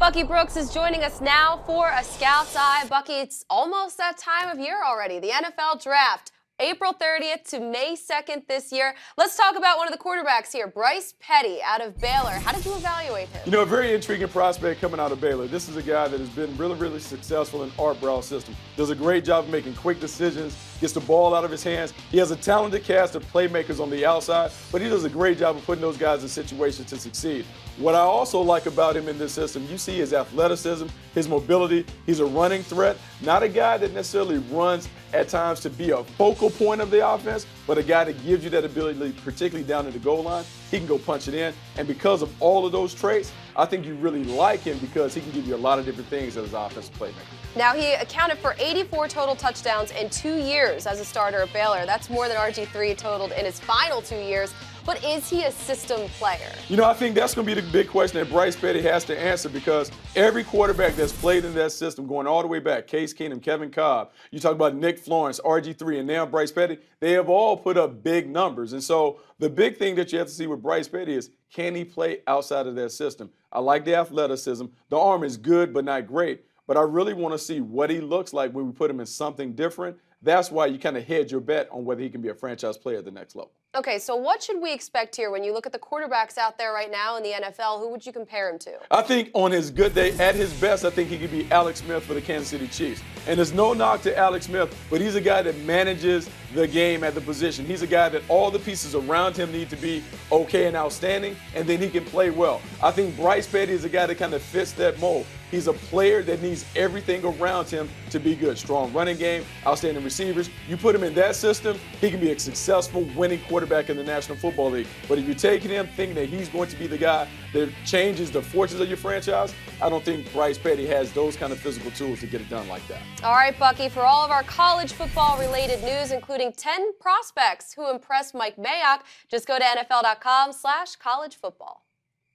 Bucky Brooks is joining us now for a Scout's Eye. Bucky, it's almost that time of year already, the NFL Draft. April 30th to May 2nd this year. Let's talk about one of the quarterbacks here, Bryce Petty out of Baylor. How did you evaluate him? You know, a very intriguing prospect coming out of Baylor. This is a guy that has been really successful in Art Brow's system. Does a great job of making quick decisions, gets the ball out of his hands. He has a talented cast of playmakers on the outside, but he does a great job of putting those guys in situations to succeed. What I also like about him in this system, you see his athleticism, his mobility. He's a running threat, not a guy that necessarily runs at times to be a focal point of the offense, but a guy that gives you that ability, particularly down at the goal line. He can go punch it in, and because of all of those traits, I think you really like him because he can give you a lot of different things as an offensive playmaker. Now, he accounted for 84 total touchdowns in 2 years as a starter at Baylor. That's more than RG3 totaled in his final 2 years. But is he a system player? You know, I think that's going to be the big question that Bryce Petty has to answer, because every quarterback that's played in that system, going all the way back, Case Keenum, Kevin Cobb, you talk about Nick Florence, RG3, and now Bryce Petty, they have all put up big numbers. And so the big thing that you have to see with Bryce Petty is, can he play outside of that system? I like the athleticism. The arm is good but not great. But I really want to see what he looks like when we put him in something different. That's why you kind of hedge your bet on whether he can be a franchise player at the next level. Okay, so what should we expect here when you look at the quarterbacks out there right now in the NFL? Who would you compare him to? I think on his good day, at his best, I think he could be Alex Smith for the Kansas City Chiefs. And there's no knock to Alex Smith, but he's a guy that manages the game at the position. He's a guy that all the pieces around him need to be okay and outstanding, and then he can play well. I think Bryce Petty is a guy that kind of fits that mold. He's a player that needs everything around him to be good. Strong running game, outstanding receivers. You put him in that system, he can be a successful, winning quarterback in the National Football League. But if you're taking him thinking that he's going to be the guy that changes the fortunes of your franchise, I don't think Bryce Petty has those kind of physical tools to get it done like that. All right, Bucky, for all of our college football-related news, including 10 prospects who impressed Mike Mayock, just go to NFL.com/collegefootball.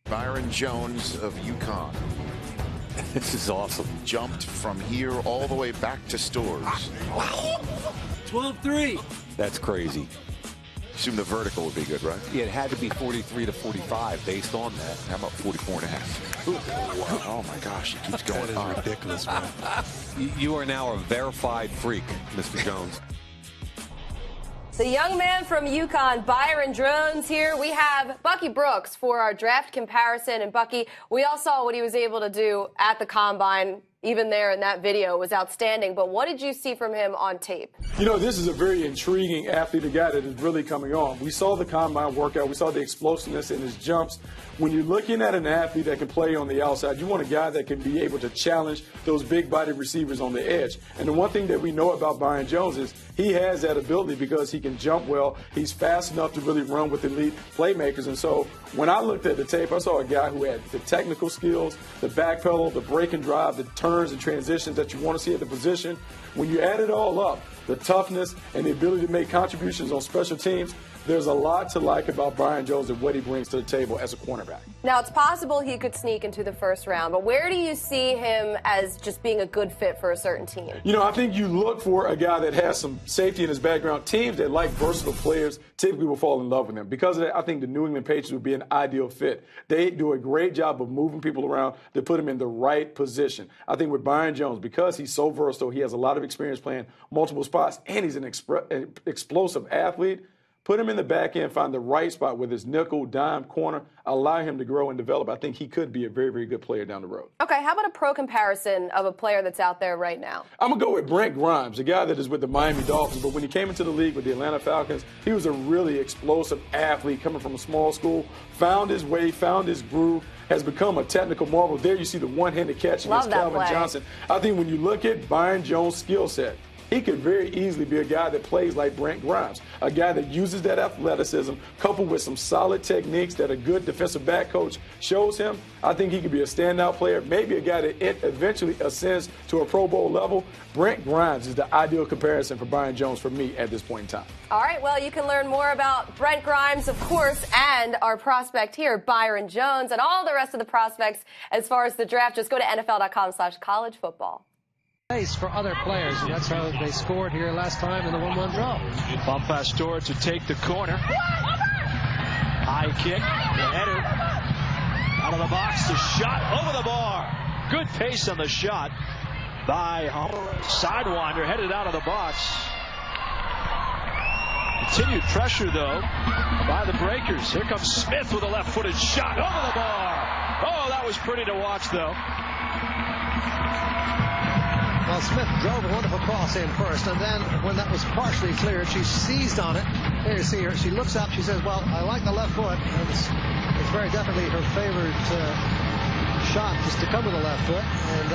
Byron Jones of UConn. This is awesome. Jumped from here all the way back to Stores. Wow. 12-3. That's crazy. Assume the vertical would be good, right? Yeah, it had to be 43 to 45 based on that. How about 44 and a half? Oh my gosh, he keeps going. That is ridiculous, man. You are now a verified freak, Mr. Jones. The young man from UConn, Byron Jones, here. We have Bucky Brooks for our draft comparison. And Bucky, we all saw what he was able to do at the Combine. Even there in that video was outstanding. But what did you see from him on tape? You know, this is a very intriguing athlete, a guy that is really coming on. We saw the Combine workout. We saw the explosiveness in his jumps. When you're looking at an athlete that can play on the outside, you want a guy that can be able to challenge those big-bodied receivers on the edge. And the one thing that we know about Byron Jones is he has that ability because he can jump well. He's fast enough to really run with elite playmakers. And so when I looked at the tape, I saw a guy who had the technical skills, the back pedal, the break and drive, the turns and transitions that you want to see at the position. When you add it all up, the toughness and the ability to make contributions on special teams, there's a lot to like about Byron Jones and what he brings to the table as a cornerback. Now, it's possible he could sneak into the first round, but where do you see him as just being a good fit for a certain team? You know, I think you look for a guy that has some safety in his background. Teams that like versatile players typically will fall in love with him. Because of that, I think the New England Patriots would be an ideal fit. They do a great job of moving people around to put him in the right position. I think with Byron Jones, because he's so versatile, he has a lot of experience playing multiple spots, and he's an explosive athlete. Put him in the back end, find the right spot with his nickel, dime, corner, allow him to grow and develop. I think he could be a very good player down the road. Okay, how about a pro comparison of a player that's out there right now? I'm going to go with Brent Grimes, a guy that is with the Miami Dolphins. But when he came into the league with the Atlanta Falcons, he was a really explosive athlete coming from a small school, found his way, found his groove, has become a technical marvel. There you see the one-handed catch against Calvin Johnson. I think when you look at Byron Jones' skill set, he could very easily be a guy that plays like Brent Grimes, a guy that uses that athleticism coupled with some solid techniques that a good defensive back coach shows him. I think he could be a standout player, maybe a guy that eventually ascends to a Pro Bowl level. Brent Grimes is the ideal comparison for Byron Jones for me at this point in time. All right, well, you can learn more about Brent Grimes, of course, and our prospect here, Byron Jones, and all the rest of the prospects as far as the draft. Just go to NFL.com/collegefootball. For other players, and that's how they scored here last time in the 1-1 draw. Bump Pastore to take the corner. High kick, the header, out of the box, the shot over the bar. Good pace on the shot by Sidewinder, headed out of the box. Continued pressure, though, by the Breakers. Here comes Smith with a left-footed shot over the bar. Oh, that was pretty to watch, though. Well, Smith drove a wonderful cross in first, and then when that was partially cleared, she seized on it. There you see her. She looks up. She says, well, I like the left foot. And it's very definitely her favorite shot, just to come with the left foot. And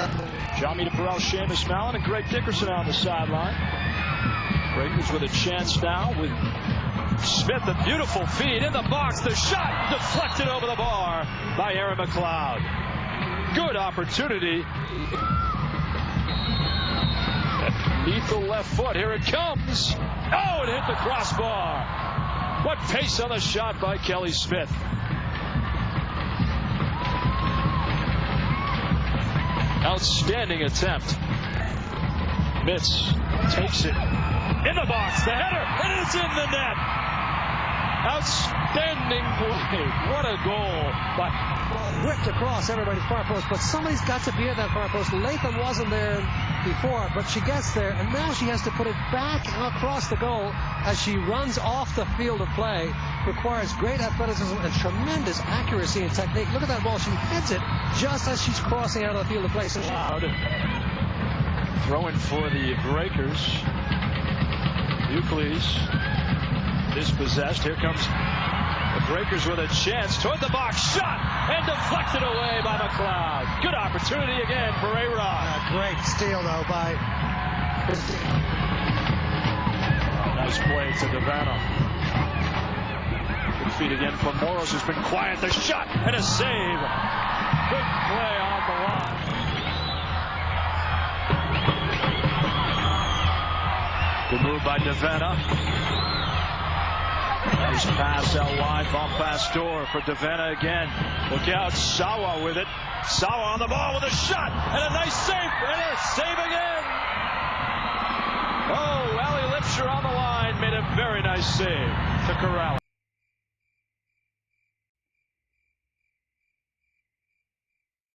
Jamie DePerel, Seamus Mallon, and Greg Dickerson on the sideline. Breakers with a chance now with Smith, a beautiful feed in the box. The shot deflected over the bar by Erin McLeod. Good opportunity. Lethal left foot. Here it comes. Oh, it hit the crossbar. What pace on the shot by Kelly Smith. Outstanding attempt. Mitz takes it in the box. The header, and it's in the net. Outstanding play. What a goal. But ripped across everybody's far post, but somebody's got to be at that far post. Latham wasn't there before, but she gets there, and now she has to put it back across the goal as she runs off the field of play. Requires great athleticism and tremendous accuracy and technique. Look at that ball. She heads it just as she's crossing out of the field of play. So throwing for the Breakers. Euclides dispossessed. Here comes the Breakers with a chance toward the box. Shot and deflected away by McLeod. Good opportunity again for A-Rod. Great steal, though, by nice play to Devanna. Good feed again from Moros, who's been quiet. The shot and a save. Good play on the line. Good move by Devanna. Nice pass out wide. Bump Pastor for Devanna again. Look out, Sawa with it. Sawa on the ball with a shot and a nice save, and a save again. Oh, Allie Lipscher on the line made a very nice save to corral it.